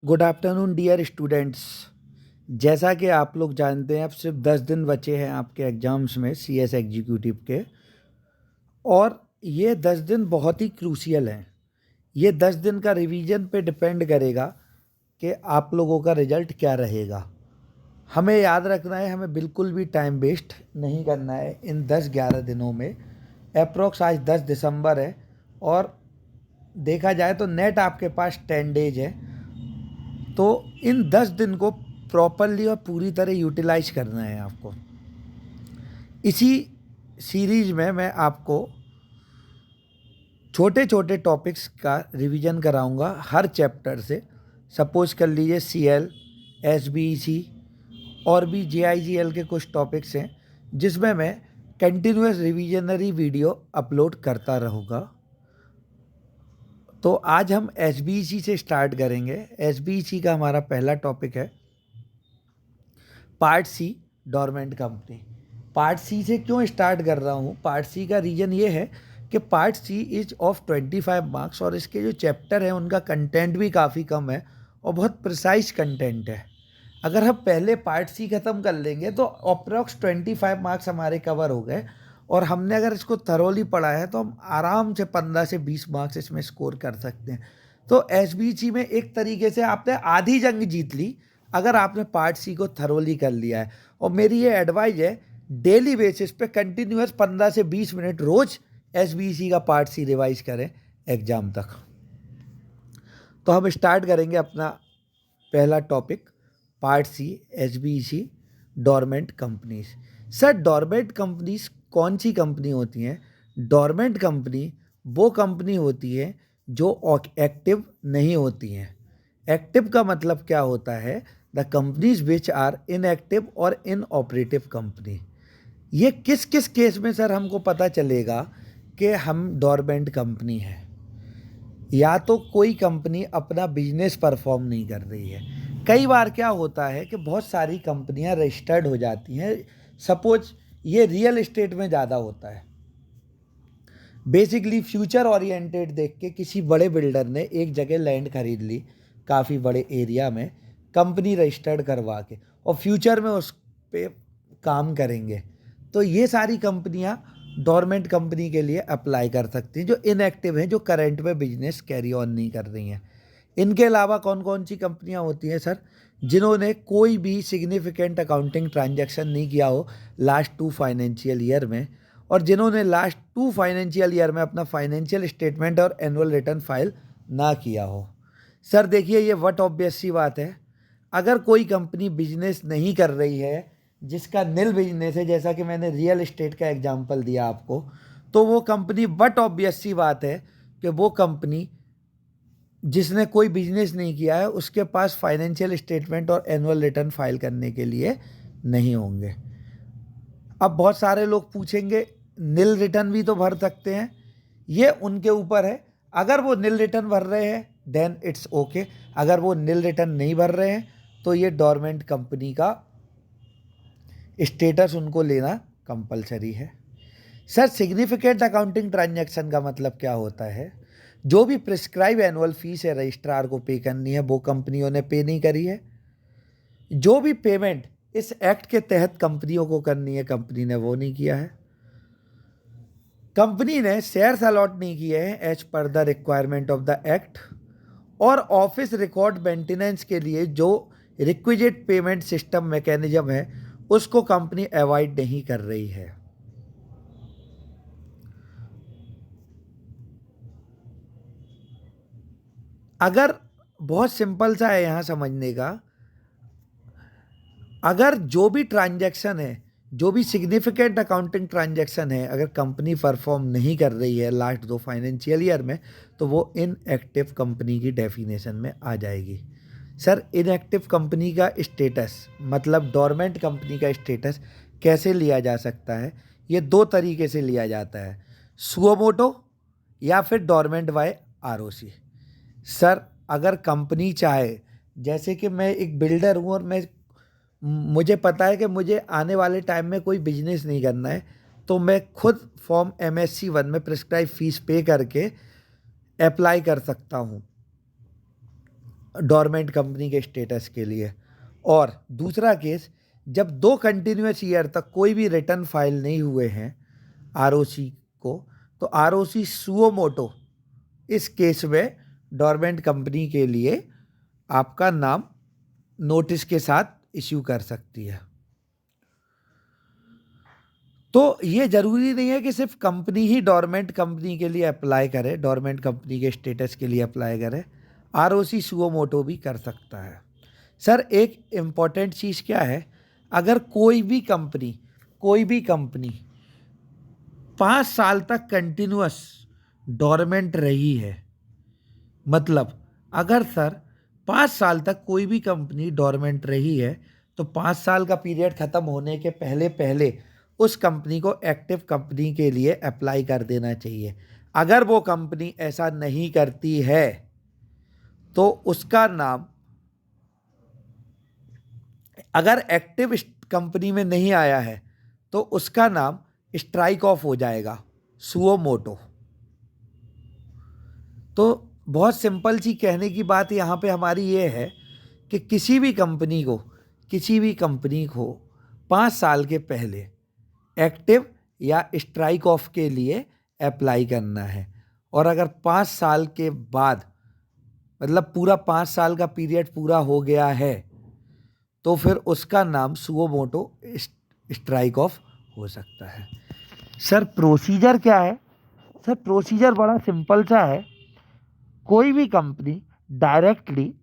Good afternoon dear students. जैसा कि आप लोग जानते हैं अब सिर्फ 10 दिन बचे हैं आपके एग्ज़ाम्स में सीएस एग्जीक्यूटिव के। और ये 10 दिन बहुत ही क्रूशियल हैं। ये 10 दिन का रिवीजन पे डिपेंड करेगा कि आप लोगों का रिजल्ट क्या रहेगा। हमें याद रखना है, हमें बिल्कुल भी टाइम वेस्ट नहीं करना है इन 10-11 दिनों में। अप्रोक्स आज 10 दिसंबर है और देखा जाए तो नेट आपके पास 10 डेज है। तो इन 10 दिन को प्रॉपरली और पूरी तरह यूटिलाइज करना है आपको। इसी सीरीज में मैं आपको छोटे छोटे टॉपिक्स का रिवीजन कराऊंगा हर चैप्टर से। सपोज कर लीजिए सीएल, एसबीईसी और भी जेआईजीएल के कुछ टॉपिक्स हैं जिसमें मैं कंटिन्यूस रिविजनरी वीडियो अपलोड करता रहूँगा। तो आज हम एसबीईसी से स्टार्ट करेंगे। एसबीईसी का हमारा पहला टॉपिक है part C, dormant company. Part C से क्यों स्टार्ट कर रहा हूँ? पार्ट सी का रीज़न ये है कि part C is of 25 marks और इसके जो चैप्टर हैं उनका कंटेंट भी काफ़ी कम है और बहुत प्रिसाइज कंटेंट है। अगर हम पहले पार्ट सी ख़त्म कर लेंगे तो अप्रॉक्स 25 मार्क्स हमारे कवर हो गए और हमने अगर इसको थरोली पढ़ा है तो हम आराम से 15 से 20 मार्क्स इसमें स्कोर कर सकते हैं। तो एसबीसी में एक तरीके से आपने आधी जंग जीत ली अगर आपने पार्ट सी को थरोली कर लिया है। और मेरी ये एडवाइस है, डेली बेसिस पे कंटिन्यूस 15 से 20 मिनट रोज एसबीसी का पार्ट सी रिवाइज करें एग्जाम तक। तो हम स्टार्ट करेंगे अपना पहला topic part C, SBC dormant companies. Sir, dormant companies कौन सी कंपनी होती हैं? डोरमेंट कंपनी वो कंपनी होती है जो एक्टिव नहीं होती हैं। एक्टिव का मतलब क्या होता है? The companies which are inactive और इनऑपरेटिव कंपनी। ये किस किस केस में सर हमको पता चलेगा कि हम डोरमेंट कंपनी है? या तो कोई कंपनी अपना बिजनेस परफॉर्म नहीं कर रही है। कई बार क्या होता है कि बहुत सारी कंपनियां रजिस्टर्ड हो जाती हैं। सपोज ये रियल एस्टेट में ज़्यादा होता है। बेसिकली फ्यूचर ओरिएंटेड देख के किसी बड़े बिल्डर ने एक जगह लैंड खरीद ली काफ़ी बड़े एरिया में, कंपनी रजिस्टर्ड करवा के, और फ्यूचर में उस पे काम करेंगे। तो ये सारी कंपनियां डोरमेंट कंपनी के लिए अप्लाई कर सकती हैं जो इनएक्टिव हैं, जो करंट में बिजनेस कैरी ऑन नहीं कर रही हैं। इनके अलावा कौन कौन सी कंपनियां होती हैं सर? जिन्होंने कोई भी सिग्निफिकेंट अकाउंटिंग ट्रांजैक्शन नहीं किया हो लास्ट 2 फाइनेंशियल ईयर में, और जिन्होंने लास्ट 2 फाइनेंशियल ईयर में अपना फाइनेंशियल स्टेटमेंट और एनुअल रिटर्न फाइल ना किया हो। सर देखिए, ये वट ऑब्वियस सी बात है। अगर कोई कंपनी बिजनेस नहीं कर रही है, जिसका निल बिजनेस है, जैसा कि मैंने रियल एस्टेट का एग्जांपल दिया आपको, तो वो कंपनी वट ऑब्वियस सी बात है कि वो कंपनी जिसने कोई बिजनेस नहीं किया है उसके पास फाइनेंशियल स्टेटमेंट और एनुअल रिटर्न फाइल करने के लिए नहीं होंगे। अब बहुत सारे लोग पूछेंगे नील रिटर्न भी तो भर सकते हैं। ये उनके ऊपर है। अगर वो नील रिटर्न भर रहे हैं देन इट्स ओके। अगर वो नील रिटर्न नहीं भर रहे हैं तो ये डोरमेंट कंपनी का स्टेटस उनको लेना कंपलसरी है। सर, सिग्निफिकेंट अकाउंटिंग ट्रांजैक्शन का मतलब क्या होता है? जो भी प्रिस्क्राइब एनुअल फीस है रजिस्ट्रार को पे करनी है वो कंपनियों ने पे नहीं करी है। जो भी पेमेंट इस एक्ट के तहत कंपनियों को करनी है कंपनी ने वो नहीं किया है। कंपनी ने शेयर्स अलॉट नहीं किए हैं as per the requirement of the act, और ऑफिस रिकॉर्ड मेंटेनेंस के लिए जो रिक्विजिट पेमेंट सिस्टम मैकेनिज्म है उसको कंपनी अवॉइड नहीं कर रही है। अगर बहुत सिंपल सा है यहाँ समझने का, अगर जो भी ट्रांजैक्शन है, जो भी सिग्निफिकेंट अकाउंटिंग ट्रांजैक्शन है, अगर कंपनी परफॉर्म नहीं कर रही है लास्ट 2 फाइनेंशियल ईयर में, तो वो इनएक्टिव कंपनी की डेफिनेशन में आ जाएगी। सर, इनएक्टिव कंपनी का स्टेटस मतलब डोरमेंट कंपनी का स्टेटस कैसे लिया जा सकता है? ये 2 तरीके से लिया जाता है, सुओ मोटो या फिर डोरमेंट बाय आरओसी। सर, अगर कंपनी चाहे, जैसे कि मैं एक बिल्डर हूँ और मुझे पता है कि मुझे आने वाले टाइम में कोई बिजनेस नहीं करना है, तो मैं खुद फॉर्म MSC 1 में प्रिस्क्राइब फीस पे करके अप्लाई कर सकता हूँ। डोरमेंट कंपनी के स्टेटस के लिए। और दूसरा केस, जब 2 कंटिन्यूअस ईयर तक कोई भी रिटर्न फाइल नहीं हुए हैं आरओसी को, तो आरओसी सुओ मोटो इस केस में डोरमेंट कंपनी के लिए आपका नाम नोटिस के साथ इश्यू कर सकती है। तो ये ज़रूरी नहीं है कि सिर्फ कंपनी ही डोरमेंट कंपनी के लिए अप्लाई करे, डोरमेंट कंपनी के स्टेटस के लिए अप्लाई करे, आरओसी सुओ मोटो भी कर सकता है। सर एक इम्पॉर्टेंट चीज़ क्या है, अगर कोई भी कंपनी 5 साल तक कंटिन्यूअस डोरमेंट रही है, मतलब अगर सर 5 साल तक कोई भी कंपनी डोरमेंट रही है, तो 5 साल का पीरियड ख़त्म होने के पहले पहले उस कंपनी को एक्टिव कंपनी के लिए अप्लाई कर देना चाहिए। अगर वो कंपनी ऐसा नहीं करती है तो उसका नाम, अगर एक्टिव कंपनी में नहीं आया है तो उसका नाम स्ट्राइक ऑफ हो जाएगा, सुओ मोटो। तो बहुत सिंपल सी कहने की बात यहाँ पे हमारी ये है कि किसी भी कंपनी को 5 साल के पहले एक्टिव या स्ट्राइक ऑफ के लिए अप्लाई करना है। और अगर 5 साल के बाद, मतलब पूरा 5 साल का पीरियड पूरा हो गया है, तो फिर उसका नाम सुओ मोटो स्ट्राइक ऑफ हो सकता है। सर प्रोसीजर क्या है? सर प्रोसीजर बड़ा सिंपल सा है। कोई भी कंपनी डायरेक्टली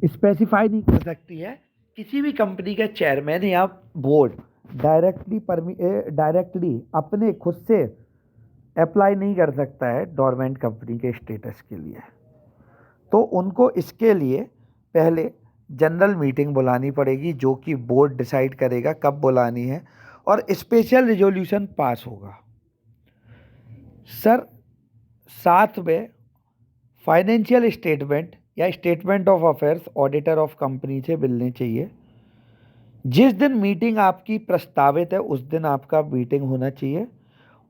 स्पेसिफाई नहीं कर सकती है, किसी भी कंपनी के चेयरमैन या बोर्ड डायरेक्टली अपने खुद से अप्लाई नहीं कर सकता है डोरमेंट कंपनी के स्टेटस के लिए। तो उनको इसके लिए पहले जनरल मीटिंग बुलानी पड़ेगी, जो कि बोर्ड डिसाइड करेगा कब बुलानी है, और स्पेशल रिजोल्यूशन पास होगा। सर साथ में फाइनेंशियल स्टेटमेंट या statement of affairs auditor of company से मिलने चाहिए। जिस दिन मीटिंग आपकी प्रस्तावित है उस दिन आपका मीटिंग होना चाहिए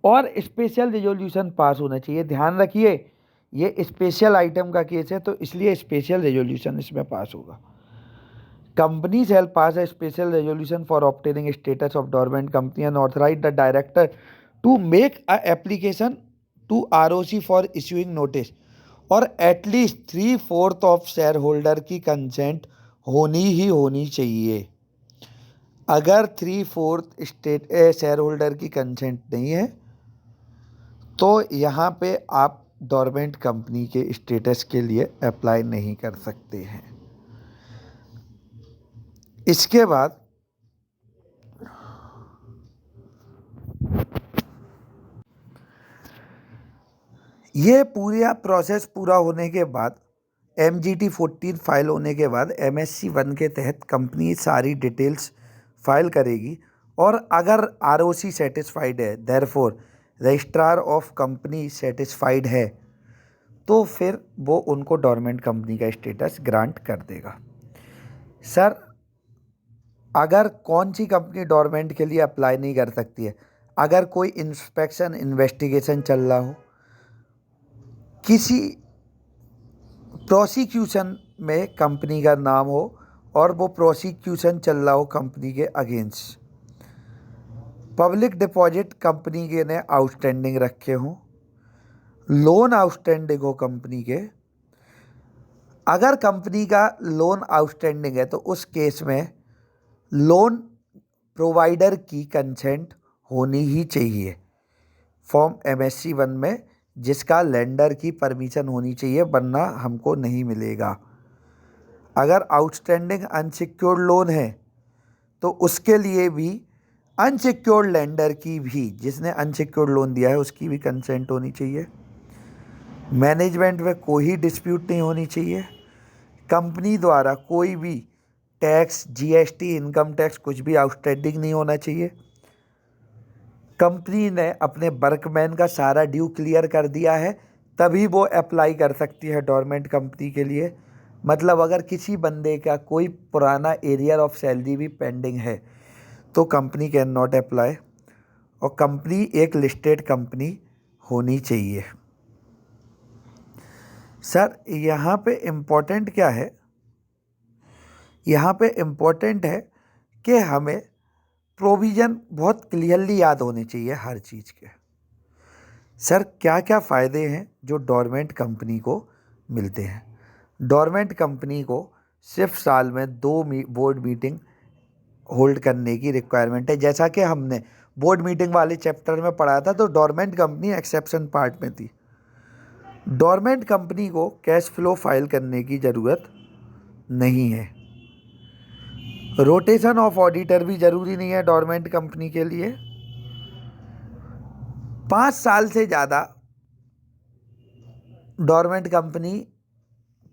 और स्पेशल रिजोल्यूशन पास होना चाहिए। ध्यान रखिए ये स्पेशल आइटम का केस है, तो इसलिए स्पेशल रेजोल्यूशन इसमें पास होगा। Company shall pass a special resolution for obtaining status of dormant company and authorize the director to make a application to ROC for issuing notice, और एटलीस्ट 3/4 ऑफ शेयर होल्डर की consent होनी ही होनी चाहिए। अगर 3/4 share holder की consent नहीं है तो यहाँ पे आप डोरमेंट कंपनी के स्टेटस के लिए अप्लाई नहीं कर सकते हैं। इसके बाद ये पूरा प्रोसेस पूरा होने के बाद MGT 14 फाइल होने के बाद MSC 1 के तहत कंपनी सारी डिटेल्स फाइल करेगी, और अगर ROC सेटिस्फाइड है, therefore registrar of company satisfied है, तो फिर वो उनको डोरमेंट कंपनी का स्टेटस ग्रांट कर देगा। सर अगर कौन सी कंपनी डोरमेंट के लिए अप्लाई नहीं कर सकती है? अगर कोई इंस्पेक्शन इन्वेस्टिगेशन चल रहा हो, किसी प्रोसिक्यूशन में कंपनी का नाम हो और वो प्रोसिक्यूशन चल रहा हो कंपनी के अगेंस्ट, पब्लिक डिपॉजिट कंपनी के ने आउटस्टैंडिंग रखे हों, लोन आउटस्टैंडिंग हो कंपनी के। अगर कंपनी का लोन आउटस्टैंडिंग है तो उस केस में लोन प्रोवाइडर की कंसेंट होनी ही चाहिए फॉर्म MSC 1 में, जिसका लेंडर की परमिशन होनी चाहिए, वरना हमको नहीं मिलेगा। अगर आउटस्टैंडिंग अनसिक्योर्ड लोन है तो उसके लिए भी अनसिक्योर्ड लेंडर की भी, जिसने अनसिक्योर्ड लोन दिया है, उसकी भी कंसेंट होनी चाहिए। मैनेजमेंट में कोई डिस्प्यूट नहीं होनी चाहिए। कंपनी द्वारा कोई भी टैक्स, GST, इनकम टैक्स कुछ भी आउटस्टैंडिंग नहीं होना चाहिए। कंपनी ने अपने वर्कमैन का सारा ड्यू क्लियर कर दिया है, तभी वो अप्लाई कर सकती है डोरमेंट कंपनी के लिए। मतलब अगर किसी बंदे का कोई पुराना एरियर ऑफ सैलरी भी पेंडिंग है तो कंपनी कैन नॉट अप्लाई, और कंपनी एक लिस्टेड कंपनी होनी चाहिए। सर यहाँ पे इम्पोर्टेंट क्या है, यहाँ पे इम्पोर्टेंट है कि हमें प्रोविज़न बहुत क्लियरली याद होने चाहिए हर चीज़ के। सर क्या क्या फ़ायदे हैं जो डोरमेंट कंपनी को मिलते हैं। डोरमेंट कंपनी को सिर्फ साल में 2 बोर्ड मीटिंग होल्ड करने की रिक्वायरमेंट है। जैसा कि हमने बोर्ड मीटिंग वाले चैप्टर में पढ़ा था, तो डोरमेंट कंपनी एक्सेप्शन पार्ट में थी। डोरमेंट कंपनी को कैश फ्लो फाइल करने की ज़रूरत नहीं है। रोटेशन ऑफ ऑडिटर भी ज़रूरी नहीं है डोरमेंट कंपनी के लिए। 5 साल से ज़्यादा डोरमेंट कंपनी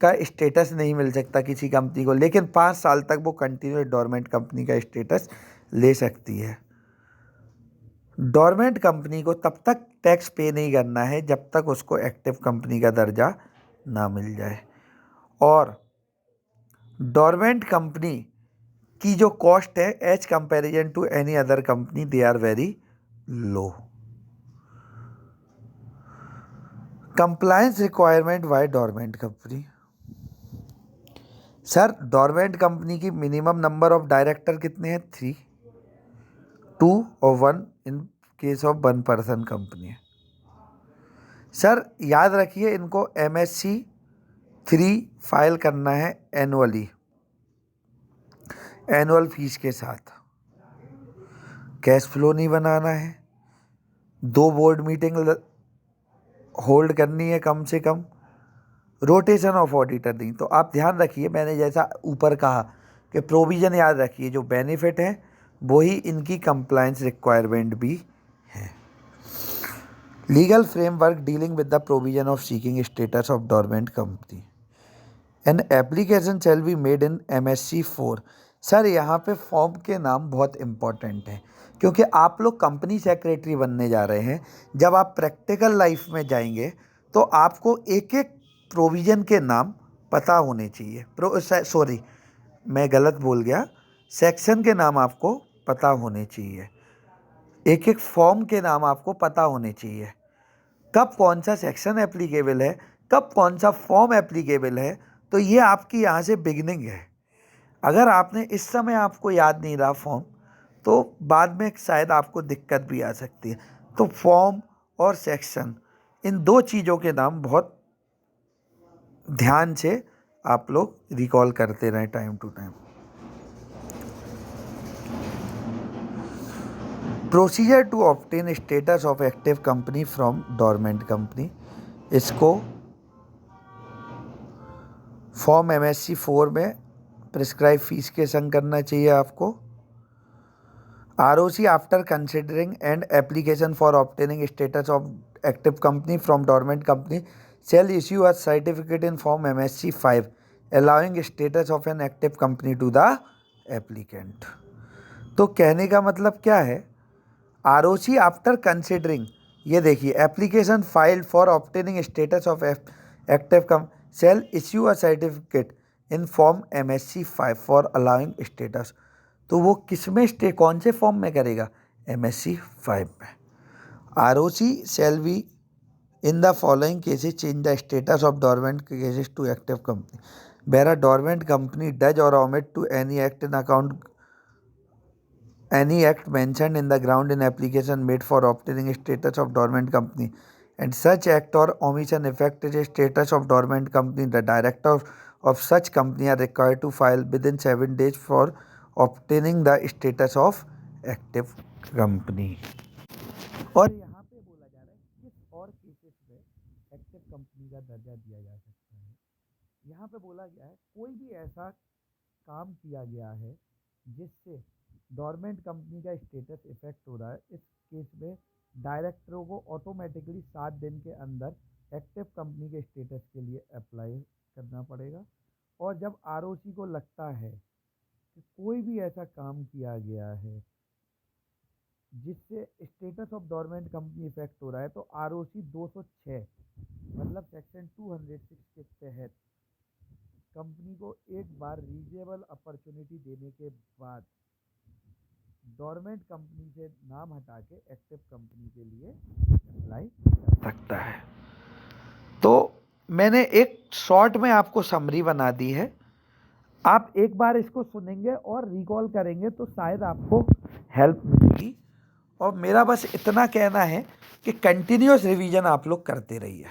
का स्टेटस नहीं मिल सकता किसी कंपनी को, लेकिन 5 साल तक वो कंटिन्यूस डोरमेंट कंपनी का स्टेटस ले सकती है। डोरमेंट कंपनी को तब तक टैक्स पे नहीं करना है जब तक उसको एक्टिव कंपनी का दर्जा ना मिल जाए। और डोरमेंट कंपनी की जो कॉस्ट है as comparison to any other company they are very low. Compliance requirement by dormant company. Sir dormant company की मिनिमम नंबर ऑफ डायरेक्टर कितने हैं? 3, 2 और 1 in case of 1 person company है। सर याद रखिए इनको MSC 3 फाइल करना है एनुअली, एनुअल फीस के साथ। कैश फ्लो नहीं बनाना है, 2 बोर्ड मीटिंग होल्ड करनी है कम से कम, रोटेशन ऑफ ऑडिटर नहीं। तो आप ध्यान रखिए, मैंने जैसा ऊपर कहा कि प्रोविज़न याद रखिए, जो बेनिफिट है वही इनकी कंप्लायंस रिक्वायरमेंट भी है। Legal framework dealing with the provision of seeking status of dormant company. An application shall be made in MSC 4। Sir यहाँ पे फॉर्म के नाम बहुत इम्पॉर्टेंट हैं, क्योंकि आप लोग कंपनी सेक्रेटरी बनने जा रहे हैं। जब आप प्रैक्टिकल लाइफ में जाएंगे तो आपको एक एक प्रोविज़न के नाम पता होने चाहिए। सॉरी, मैं गलत बोल गया, सेक्शन के नाम आपको पता होने चाहिए, एक एक फॉर्म के नाम आपको पता होने चाहिए, कब कौन सा सेक्शन एप्लीकेबल है, कब कौन सा फॉर्म एप्लीकेबल है। तो ये आपकी यहाँ से बिगनिंग है। अगर आपने इस समय आपको याद नहीं रहा फॉर्म, तो बाद में शायद आपको दिक्कत भी आ सकती है। तो फॉर्म और सेक्शन, इन 2 चीज़ों के नाम बहुत ध्यान से आप लोग रिकॉल करते रहें time to time. Procedure to obtain status of active company from dormant company, इसको फॉर्म MSC 4 में प्रिस्क्राइब फीस के संग करना चाहिए आपको। ROC after considering and application for obtaining status of active company from dormant company shall issue a certificate in form MSC 5 allowing status of an active company to the applicant। तो कहने का मतलब क्या है, ROC आफ्टर कंसिडरिंग, ये देखिए, application filed for obtaining status of active come shall issue a certificate in form MSC 5 for allowing status. तो वो किस में कौन से फॉर्म में करेगा? MSC 5 में। ROC shall be in the following cases change the status of dormant cases to active company, where a dormant company does or omit to any act in account any act mentioned in the ground in application made for obtaining status of dormant company, and such act or omission affected the status of dormant company, the director of such company are required to file within 7 days for obtaining the status of active company। और यहाँ पे बोला जा रहा है किस और cases में एक्टिव कंपनी का दर्जा दिया जा सकता है। यहाँ पे बोला गया है कोई भी ऐसा काम किया गया है जिससे डोरमेंट कंपनी का स्टेटस इफेक्ट हो रहा है, इस केस में डायरेक्टरों को ऑटोमेटिकली 7 दिन के अंदर एक्टिव कंपनी के स्टेटस के लिए अप्लाई करना पड़ेगा। और जब ROC को लगता है कि कोई भी ऐसा काम किया गया है जिससे status of dormant company effect हो रहा है, तो ROC 206 मतलब सेक्शन 206 के तहत कंपनी को एक बार रीजनेबल अपॉर्चुनिटी देने के बाद डोरमेंट कंपनी से नाम हटा के एक्टिव कंपनी के लिए अप्लाई कर सकता है। तो मैंने एक शॉर्ट में आपको समरी बना दी है। आप एक बार इसको सुनेंगे और रिकॉल करेंगे तो शायद आपको हेल्प मिलेगी। और मेरा बस इतना कहना है कि कंटिन्यूअस रिवीजन आप लोग करते रहिए।